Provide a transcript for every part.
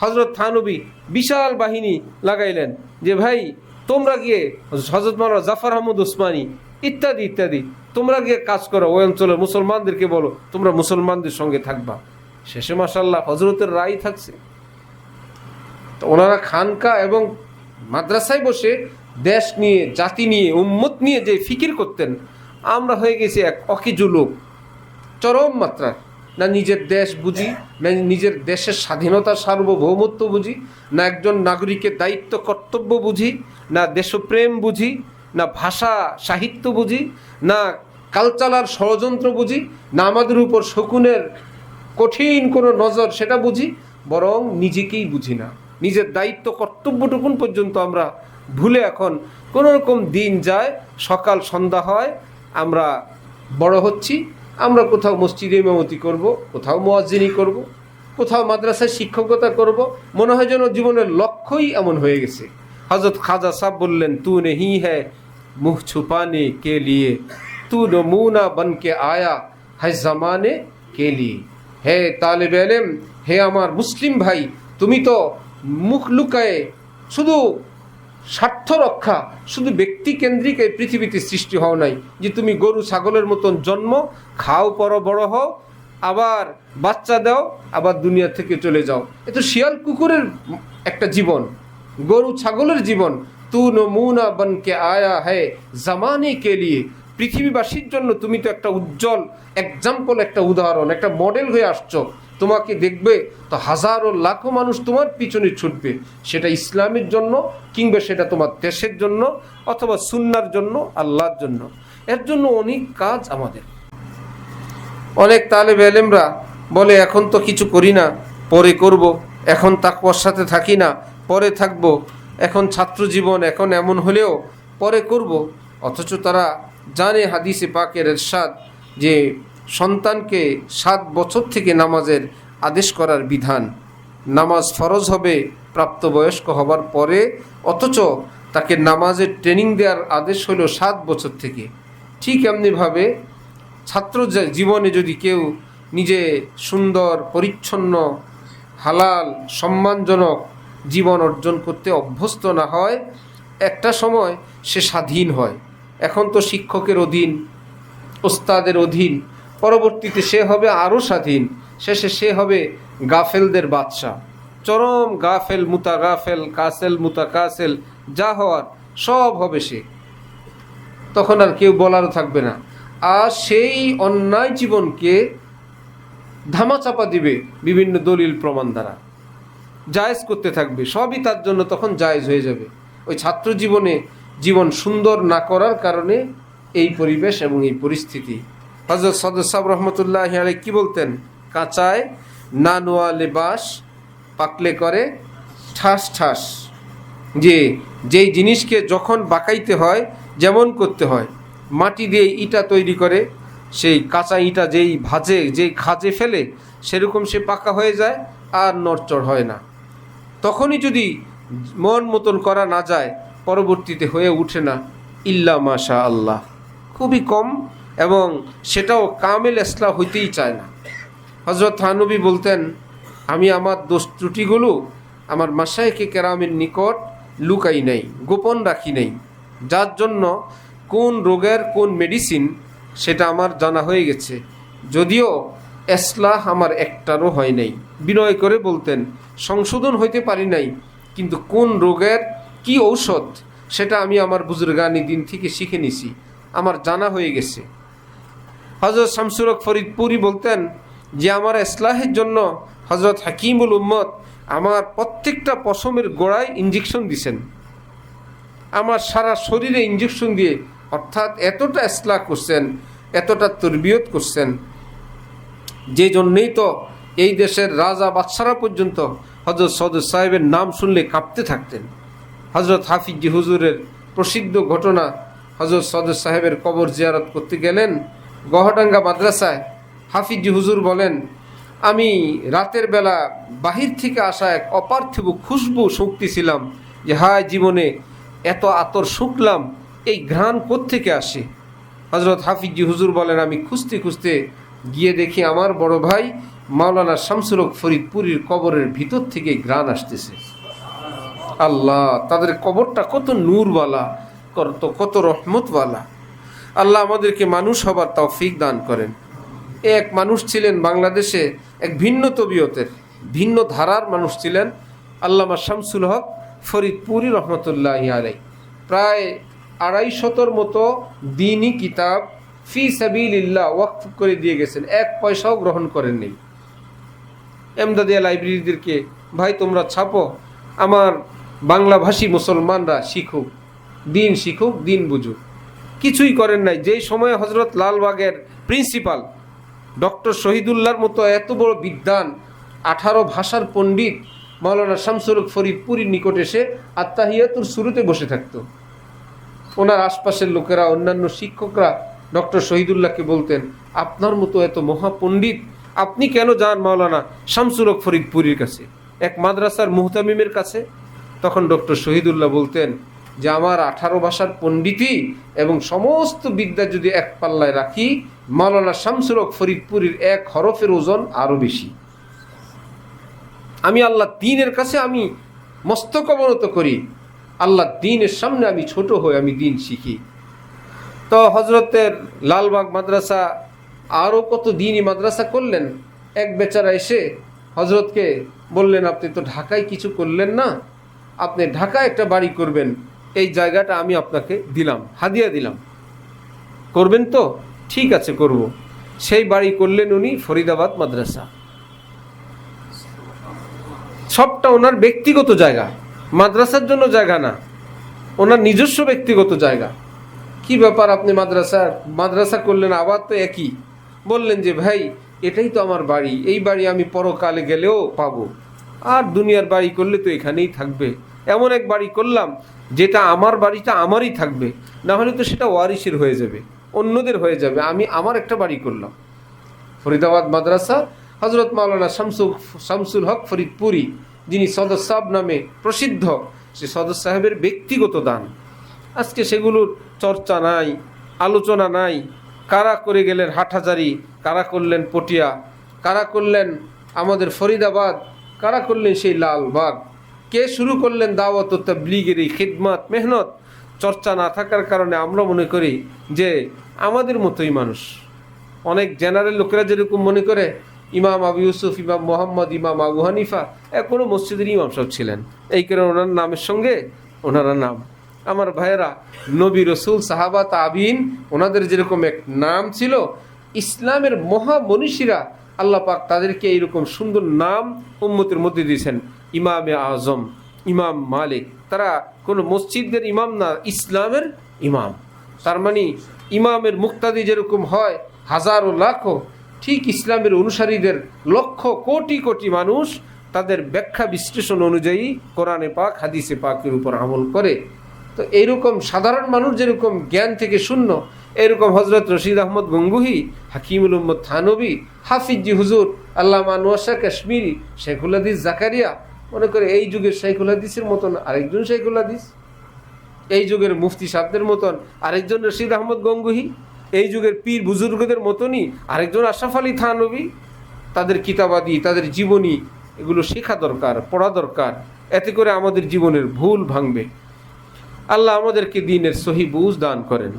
হজরত থানবী বিশাল বাহিনী লাগাইলেন যে ভাই তোমরা গিয়ে, হজরত মাওলানা জাফর আহমদ উসমানী ইত্যাদি ইত্যাদি, তোমরা গিয়ে কাজ করো, ওই অঞ্চলের মুসলমানদেরকে বলো তোমরা মুসলমানদের সঙ্গে থাকবা। শেষে মাশাআল্লাহ হজরতের রায় থাকছে। তো ওনারা খানকা এবং মাদ্রাসায় বসে দেশ নিয়ে, জাতি নিয়ে, উম্মত নিয়ে যে ফিকির করতেন, আমরা হয়ে গেছি এক অকিজু লোক, চরম মাত্রার। না নিজের দেশ বুঝি, না নিজের দেশের স্বাধীনতা সার্বভৌমত্ব বুঝি, না একজন নাগরিকের দায়িত্ব কর্তব্য বুঝি, না দেশপ্রেম বুঝি, না ভাষা সাহিত্য বুঝি, না কালচারাল ষড়যন্ত্র বুঝি, না আমাদের উপর শকুনের কঠিন কোনো নজর সেটা বুঝি, বরং নিজেকেই বুঝি না। নিজের দায়িত্ব কর্তব্যটুকুন পর্যন্ত আমরা ভুলে এখন কোনো রকম দিন যায়, সকাল সন্ধ্যা হয়, আমরা বড় হচ্ছি, আমরা কোথাও মসজিদে ইমামতি করব, কোথাও মুয়াজ্জিনি করব, কোথাও মাদ্রাসায় শিক্ষকতা করব, মনে হয় যেন জীবনের লক্ষ্যই এমন হয়ে গেছে। হযরত খাজা সাহেব বললেন, তু নেহি হ্যায় মুখ ছুপানে কে লিয়ে, তু নমুনা বনকে আয়া হ্যায় জামানে কে লিয়ে। হে তালেব ইলম, হে আমার মুসলিম ভাই, তুমি তো মুখ লুকায়ে শুধু স্বার্থ রক্ষা, শুধু ব্যক্তি কেন্দ্রিক এই পৃথিবীতে সৃষ্টি হও নাই যে তুমি গরু ছাগলের মতন জন্ম, খাও, পরো, বড় হও, আবার বাচ্চা দাও, আবার দুনিয়া থেকে চলে যাও। এ তো শিয়াল কুকুরের একটা জীবন, গরু ছাগলের জীবন। তু নমুনা বনকে আয়া হ্যায় জামানে কে লিয়ে, পৃথিবীবাসীর জন্য তুমি তো একটা উজ্জ্বল এক্সাম্পল, একটা উদাহরণ, একটা মডেল হয়ে আসছো। তোমাকে দেখবে তো হাজারো লাখো মানুষ তোমার পিছনে ছুটবে, সেটা ইসলামের জন্য, কিংবা সেটা তোমার দেশের জন্য, অথবা সুন্নার জন্য, আল্লাহর জন্য। এর জন্য অনেক কাজ আমাদের। অনেক তালেব ইলমরা বলে এখন তো কিছু করি না, পরে করব, এখন তাকওয়ার সাথে থাকি না, পরে থাকব, এখন ছাত্র জীবন এখন এমন হলেও পরে করব। অথচ তারা জানে হাদিসে পাকের ইরশাদ যে সন্তানকে 7 বছর থেকে নামাজের আদেশ করার বিধান, নামাজ ফরজ হবে প্রাপ্তবয়স্ক হবার পরে, অথচ তাকে নামাজের ট্রেনিং দেওয়ার আদেশ হলো 7 বছর থেকে। ঠিক এমনিভাবে ছাত্র জীবনে যদি কেউ নিজে সুন্দর, পরিচ্ছন্ন, হালাল, সম্মানজনক জীবন অর্জন করতে অভ্যস্ত না হয়, একটা সময় সে স্বাধীন হয়। এখন তো শিক্ষকের অধীন, ওস্তাদের অধীন, পরবর্তীতে সে হবে আরও স্বাধীন, শেষে সে হবে গাফেলদের বাদশা। চরম গাফেল, মুতাগাফেল, কাসেল, মুতাকাসেল, যা হওয়ার সব হবে সে। তখন আর কেউ বলারও থাকবে না। আর সেই অন্যায় জীবনকে ধামাচাপা দিবে বিভিন্ন দলিল প্রমাণ দ্বারা, জায়েজ করতে থাকবে, সবই তার জন্য তখন জায়েজ হয়ে যাবে। ওই ছাত্র জীবনে জীবন সুন্দর না করার কারণে এই পরিবেশ এবং এই পরিস্থিতি। হযরত সদর সাহেব রহমতুল্লাহি আলাইহি কি বলতেন? কাঁচায় না নোয়া লেবাস, পাকলে করে ঠাস ঠাস। যেই জিনিসকে যখন বাঁকাইতে হয়, যেমন করতে হয়, মাটি দিয়ে ইটা তৈরি করে, সেই কাঁচা ইটা যেই ভাজে, যেই খাজে ফেলে, সেরকম সে পাকা হয়ে যায়, আর নড়চড় হয় না। তখনই যদি মন মতন করা না যায়, পরবর্তীতে হয়ে উঠে না ইল্লা মাশা আল্লাহ, খুবই কম, এবং সেটাও কামেল ইসলাহ হইতেই চায় না। হযরত থানবী বলতেন, আমি আমার দোষ ত্রুটিগুলো আমার মাশায়েখে কেরামের নিকট লুকাই নাই, গোপন রাখি নাই, যার জন্য কোন রোগের কোন মেডিসিন সেটা আমার জানা হয়ে গেছে, যদিও ইসলাহ আমার একটারও হয় নাই। বিনয় করে বলতেন, সংশোধন হইতে পারি নাই, কিন্তু কোন রোগের কি ঔষধ সেটা আমি আমার বুজুর্গানি দিন থেকে শিখে নিছি, আমার জানা হয়ে গেছে। হযরত শামসুল হক ফরিদপুরি বলতেন যে আমার ইসলাহের জন্য হযরত হাকিমুল উম্মত আমার প্রত্যেকটা পশমের গোড়ায় ইঞ্জেকশন দিছেন, আমার সারা শরীরে ইঞ্জেকশন দিয়ে, অর্থাৎ এতটা ইসলাহ করছেন, এতটা তরবিয়ত করছেন, যে জন্যেই তো এই দেশের রাজা বাদশারা পর্যন্ত হযরত সদর সাহেবের নাম শুনলে কাঁপতে থাকতেন। হযরত হাফিজি হুজুরের প্রসিদ্ধ ঘটনা, হযরত সদর সাহেবের কবর জিয়ারত করতে গেলেন গহডাঙ্গা মাদ্রাসায়। হাফিজি হুজুর বলেন, আমি রাতের বেলা বাহির থেকে আসা এক অপার্থিব খুশবু শুঁকতেছিলাম, যে হায় জীবনে এত আতর শুঁকলাম, এই ঘ্রাণ কোত্থেকে আসে? হযরত হাফিজি হুজুর বলেন, আমি খুঁজতে খুঁজতে গিয়ে দেখি আমার বড় ভাই মাওলানা শামসুল হক ফরিদপুরীর কবরের ভিতর থেকে ঘ্রাণ আসতেছে। আল্লাহ, তাদের কবরটা কত নূরওয়ালা, কত রহমতওয়ালা। আল্লাহ আমাদেরকে মানুষ হবার তৌফিক দান করেন। এক মানুষ ছিলেন বাংলাদেশে, এক ভিন্ন তবিয়তের, ভিন্ন ধারার মানুষ ছিলেন আল্লামা শামসুল হক ফরিদপুরী রহমতুল্লাহি আলাইহি। প্রায় 250 মতো দ্বীনি কিতাব ফি সাবিলিল্লাহ ওয়াকফ করে দিয়ে গেছেন, এক পয়সাও গ্রহণ করেননি। এমদাদিয়া লাইব্রেরিদেরকে, ভাই তোমরা ছাপো, আমার বাংলাভাষী মুসলমানরা শিখুক, দিন শিখুক, দিন বুঝুক। কিছুই করেন নাই। যেই সময়ে হজরত লালবাগের প্রিন্সিপাল ডক্টর শহীদুল্লাহর মতো এত বড় বিদ্বান, 18 ভাষার পণ্ডিত মাওলানা শামসুল হক ফরিদপুরীর নিকট এসে আত্তাহিয়াতুর শুরুতে বসে থাকতো। ওনার আশপাশের লোকেরা, অন্যান্য শিক্ষকরা ডক্টর শহীদুল্লাহকে বলতেন, আপনার মতো এত মহাপণ্ডিত, আপনি কেন যান মাওলানা শামসুল হক ফরিদপুরীর কাছে, এক মাদ্রাসার মুহতামিমের কাছে? তখন ডক্টর শহীদুল্লাহ বলতেন যে আমার 18 ভাষার পণ্ডিতি এবং সমস্ত বিদ্যা যদি এক পাল্লায় রাখি, মাওলানা শামসুল হক ফরিদপুরীর এক হরফের ওজন আরও বেশি। আমি আল্লাহ দ্বীনের কাছে আমি মস্তক অবনত করি, আল্লাহ দ্বীনের সামনে আমি ছোট হই, আমি দ্বীন শিখি। তো হজরতের লালবাগ মাদ্রাসা আরও কত দ্বীনি মাদ্রাসা করলেন। এক বেচারা এসে হজরতকে বললেন, আপনি তো ঢাকায় কিছু করলেন না, আপনি ঢাকায় একটা বাড়ি করবেন, এই জায়গাটা আমি আপনাকে দিলাম, হাদিয়া দিলাম, করবেন তো? ঠিক আছে, করব। সেই বাড়ি করলেন উনি ফরিদাবাদ মাদ্রাসা। সবটা ওনার ব্যক্তিগত জায়গা, মাদ্রাসার জন্য জায়গা না, ওনার নিজস্ব ব্যক্তিগত জায়গা। কি ব্যাপার, আপনি মাদ্রাসা করলেন, আবার তো একই। বললেন যে ভাই, এটাই তো আমার বাড়ি, এই বাড়ি আমি পরকালে গেলেও পাবো, আর দুনিয়ার বাড়ি করলে তো এখানেই থাকবে। এমন এক বাড়ি করলাম যেটা আমার বাড়িটা আমারই থাকবে, না হলে তো সেটা ওয়ারিসের হয়ে যাবে, অন্যদের হয়ে যাবে। আমি আমার একটা বাড়ি করলাম। ফরিদাবাদ মাদ্রাসা হজরত মাওলানা শামসুল হক ফরিদপুরী, যিনি সদর সাহেব নামে প্রসিদ্ধ, সে সদর সাহেবের ব্যক্তিগত দান। আজকে সেগুলোর চর্চা নাই, আলোচনা নাই। কারা করে গেলেন হাটহাজারি, কারা করলেন পটিয়া, কারা করলেন আমাদের ফরিদাবাদ, কারা করলেন সেই লালবাগ, কে শুরু করলেন দাওয়াত ও তাবলীগের এই খিদমত মেহনত। চর্চা না থাকার কারণে আমরা মনে করি যে আমাদের মতোই মানুষ। অনেক জেনারেল লোকেরা যেরকম মনে করে, ইমাম আবু ইউসুফ, ইমাম মোহাম্মদ, ইমাম আবু হানিফা কোনো মসজিদের ইমাম সব ছিলেন, এই কারণে ওনার নামের সঙ্গে ওনারা নাম। আমার ভাইয়েরা, নবী রসুল, সাহাবা, তাবিন, ওনাদের যেরকম এক নাম ছিল, ইসলামের মহামনীষীরা আল্লাহ পাক তাদেরকে এইরকম সুন্দর নাম উম্মতের মধ্যে দিয়েছেন। ইমামে আজম, ইমাম মালিক, তারা কোনো মসজিদের ইমাম না, ইসলামের ইমাম। তার মানে ইমামের মুক্তাদি যেরকম হয় হাজারো লাখো, ঠিক ইসলামের অনুসারীদের লক্ষ কোটি কোটি মানুষ তাদের ব্যাখ্যা বিশ্লেষণ অনুযায়ী কোরআনে পাক, হাদিসে পাকের উপর আমল করে। তো এইরকম সাধারণ মানুষ যেরকম জ্ঞান থেকে শূন্য, এরকম হজরত রশিদ আহমদ গঙ্গুহি, হাকিমুল উম্মত থানবী, হাফিজি হুজুর, আল্লামা আনোয়ার শাহ কাশ্মীরি, শেখুল হাদিস জাকারিয়া মনে করে এই যুগের শেখুল হাদিসের মতন আরেকজন শেখুল হাদিস, এই যুগের মুফতি সাহেবদের মতন আরেকজন রশিদ আহমদ গঙ্গুহি, এই যুগের পীর বুজুর্গদের মতনই আরেকজন আশরাফ আলী থানবী। তাদের কিতাবাদি, তাদের জীবনী, এগুলো শেখা দরকার, পড়া দরকার। এতে করে আমাদের জীবনের ভুল ভাঙবে। আল্লাহ আমাদেরকে দ্বীনের সহি বুঝ দান করেন।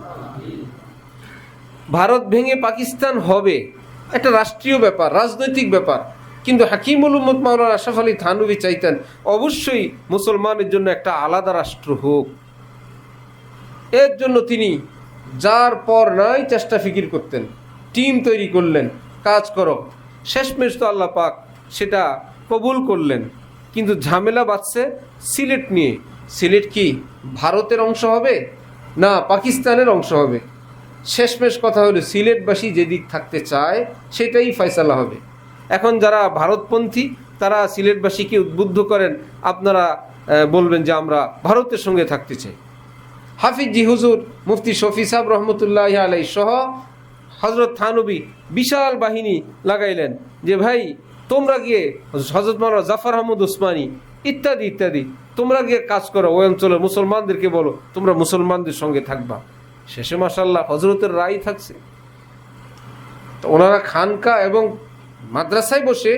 ভারত ভেঙে পাকিস্তান হবে একটা রাষ্ট্রীয় ব্যাপার, রাজনৈতিক ব্যাপার, কিন্তু হাকিমুল উম্মত মাওলানা আশরাফ আলী থানভী চাইতেন অবশ্যই মুসলমানের জন্য একটা আলাদা রাষ্ট্র হোক। এর জন্য তিনি যার পর নাই চেষ্টা ফিকির করতেন, টিম তৈরি করলেন, কাজ করো। শেষমেশ তো আল্লাহ পাক সেটা কবুল করলেন, কিন্তু ঝামেলা বাঁধছে সিলেট নিয়ে। সিলেট কি ভারতের অংশ হবে না পাকিস্তানের অংশ হবে? শেষমেশ কথা হলো সিলেটবাসী যেদিক থাকতে চায় সেটাই ফয়সালা হবে। এখন যারা ভারতপন্থী তারা সিলেটবাসীকে উদ্বুদ্ধ করেন, আপনারা বলবেন যে আমরা ভারতের সঙ্গে থাকতে চাই। হাফিজি হুজুর, মুফতি শফি সাহেব রহমতুল্লাহ আলাইহি সহ হজরত থানবী বিশাল বাহিনী লাগাইলেন যে ভাই তোমরা গিয়ে, হজরত মাওলানা জাফর আহমদ উসমানী ইত্যাদি ইত্যাদি, তোমরা গিয়ে কাজ করো, ওই অঞ্চলের মুসলমানদেরকে বলো তোমরা মুসলমানদের সঙ্গে থাকবা। শেষে মাশাআল্লাহ হজরতের রায় থাকছে। তো ওনারা খানকা এবং মাদ্রাসায় বসে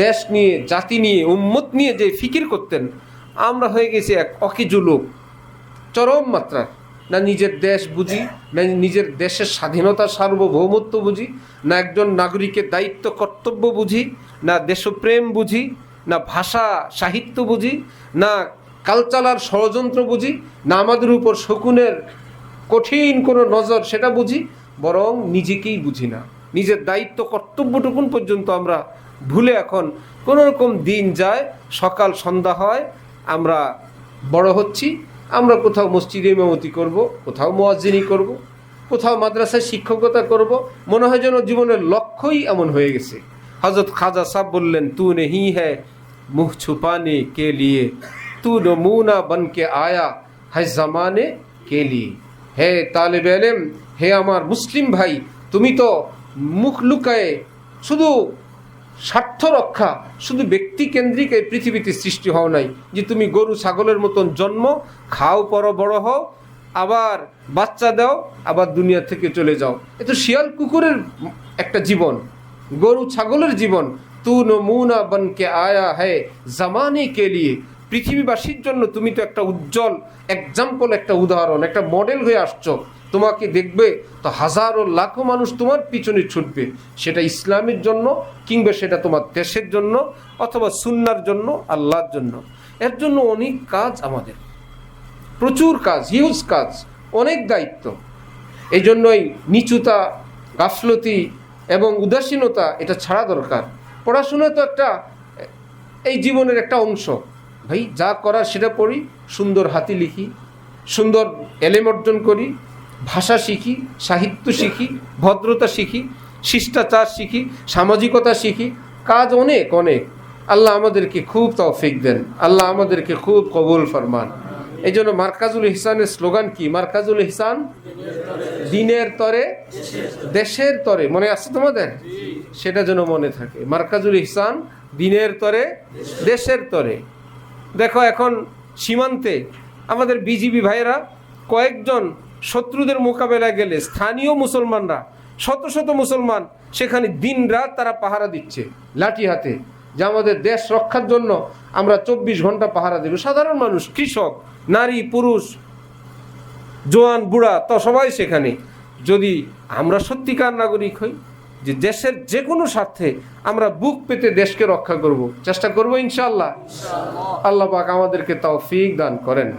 দেশ নিয়ে, জাতি নিয়ে, উম্মত নিয়ে যে ফিকির করতেন, আমরা হয়ে গেছি এক অকিজু লোক, চরম মাত্রার। না নিজের দেশ বুঝি, না নিজের দেশের স্বাধীনতা সার্বভৌমত্ব বুঝি, না একজন নাগরিকের দায়িত্ব কর্তব্য বুঝি, না দেশপ্রেম বুঝি, না ভাষা সাহিত্য বুঝি, না কালচারাল ষড়যন্ত্র বুঝি, না আমাদের উপর শকুনের কঠিন কোনো নজর সেটা বুঝি, বরং নিজেকেই বুঝি না। নিজের দায়িত্ব কর্তব্যটুকুন পর্যন্ত আমরা ভুলে এখন কোনো রকম দিন যায়, সকাল সন্ধ্যা হয়, আমরা বড় হচ্ছি, আমরা কোথাও মসজিদে ইমামতি করব, কোথাও মুয়াজ্জিনি করব, কোথাও মাদ্রাসায় শিক্ষকতা করব, মনে হয় যেন জীবনের লক্ষ্যই এমন হয়ে গেছে। হযরত খাজা সাহেব বললেন, তু নেহি হ্যায় মুহ ছুপানে কে লিয়ে, তু নমুনা বনকে আয়া হ্যায় জামানে কে লিয়ে। হে তালেব ইলম, হে আমার মুসলিম ভাই, তুমি তো মুখ লুকায়ে শুধু স্বার্থ রক্ষা, শুধু ব্যক্তি কেন্দ্রিক এই পৃথিবীতে সৃষ্টি হও নাই যে তুমি গরু ছাগলের মতন জন্ম, খাও, পরো, বড় হও, আবার বাচ্চা দাও, আবার দুনিয়া থেকে চলে যাও। এ তো শিয়াল কুকুরের একটা জীবন, গরু ছাগলের জীবন। তু নমুনা বনকে আয়া হ্যায় জামানে কে লিয়ে, পৃথিবীবাসীর জন্য তুমি তো একটা উজ্জ্বল এক্সাম্পল, একটা উদাহরণ, একটা মডেল হয়ে আসছো। তোমাকে দেখবে তো হাজারো লাখো মানুষ তোমার পিছনে ছুটবে, সেটা ইসলামের জন্য, কিংবা সেটা তোমার দেশের জন্য, অথবা সুন্নার জন্য, আল্লাহর জন্য। এর জন্য অনেক কাজ আমাদের, প্রচুর কাজ, হিউজ কাজ, অনেক দায়িত্ব। এই জন্যই নিচুতা, গাফলতি এবং উদাসীনতা এটা ছাড়া দরকার। পড়াশোনা তো একটা এই জীবনের একটা অংশ। ভাই যা করার সেটা পড়ি, সুন্দর হাতি লিখি, সুন্দর এলেম অর্জন করি, ভাষা শিখি, সাহিত্য শিখি, ভদ্রতা শিখি, শিষ্টাচার শিখি, সামাজিকতা শিখি। কাজ অনেক অনেক। আল্লাহ আমাদেরকে খুব তৌফিক দেন, আল্লাহ আমাদেরকে খুব কবুল ফরমান। এই জন্য মার্কাজুল ইহসানের স্লোগান কি? মার্কাজুল ইহসান দিনের তরে দেশের তরে। মনে আছে তোমাদের? সেটা যেন মনে থাকে। মার্কাজুল ইহসান দিনের তরে দেশের তরে। দেখো এখন সীমান্তে আমাদের বিজিবি ভাইয়েরা কয়েকজন শত্রুদের মোকাবেলায় গেলে স্থানীয় মুসলমানরা, শত শত মুসলমান সেখানে দিন রাত তারা পাহারা দিচ্ছে লাঠি হাতে, যে আমাদের দেশ রক্ষার জন্য আমরা 24 ঘন্টা পাহারা দেব। সাধারণ মানুষ, কৃষক, নারী, পুরুষ, জোয়ান, বুড়া, তো সবাই সেখানে। যদি আমরা সত্যিকার নাগরিক হই, যে দেশের যে কোনো স্বার্থে আমরা বুক পেতে দেশকে রক্ষা করব, চেষ্টা করব ইনশাআল্লাহ। আল্লাহ পাক আমাদেরকে তৌফিক দান করেন।